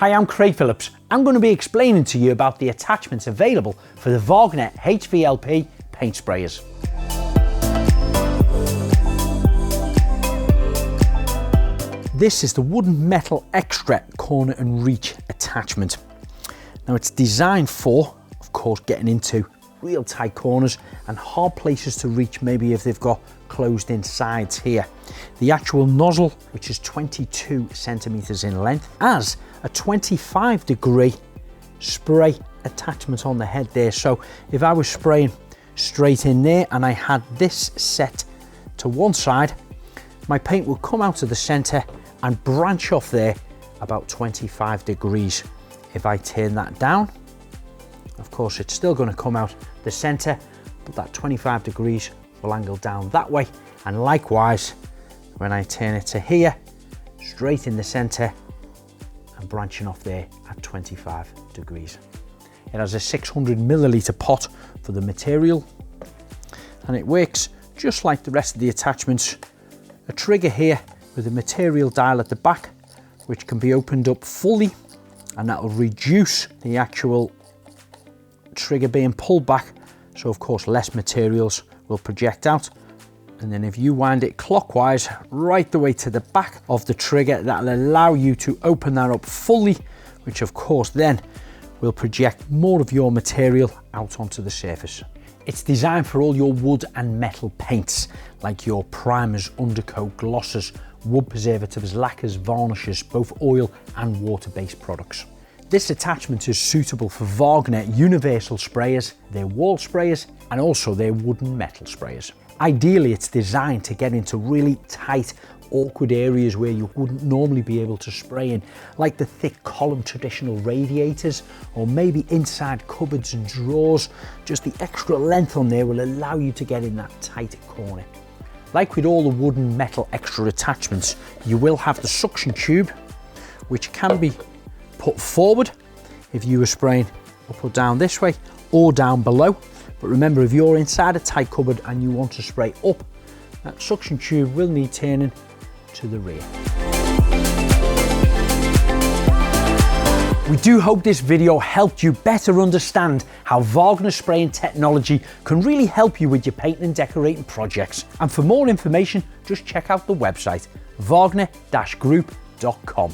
Hi, I'm Craig Phillips. I'm going to be explaining to you about the attachments available for the Wagner HVLP Paint Sprayers. This is the wooden metal extra corner and reach attachment. Now it's designed for, of course, getting into real tight corners and hard places to reach, maybe if they've got closed in sides here. The actual nozzle, which is 22 centimeters in length, has a 25-degree spray attachment on the head there. So if I was spraying straight in there and I had this set to one side, my paint would come out of the center and branch off there about 25 degrees. If I turn that down, of course, it's still going to come out the center, but that 25 degrees will angle down that way. And likewise, when I turn it to here, straight in the center and branching off there at 25 degrees. It has a 600 milliliter pot for the material, and it works just like the rest of the attachments. A trigger here with a material dial at the back, which can be opened up fully, and that will reduce the actual trigger being pulled back, so of course less materials will project out. And then if you wind it clockwise right the way to the back of the trigger, that'll allow you to open that up fully, which of course then will project more of your material out onto the surface. It's designed for all your wood and metal paints, like your primers, undercoat, glosses, wood preservatives, lacquers, varnishes, both oil and water-based products. This attachment is suitable for Wagner universal sprayers, their wall sprayers, and also their wooden metal sprayers. Ideally, it's designed to get into really tight, awkward areas where you wouldn't normally be able to spray in, like the thick column traditional radiators, or maybe inside cupboards and drawers. Just the extra length on there will allow you to get in that tight corner. Like with all the wooden metal extra attachments, you will have the suction tube, which can be put forward if you were spraying up or down this way, or down below. But remember, if you're inside a tight cupboard and you want to spray up, that suction tube will need turning to the rear. We do hope this video helped you better understand how Wagner spraying technology can really help you with your painting and decorating projects. And for more information, just check out the website wagner-group.com.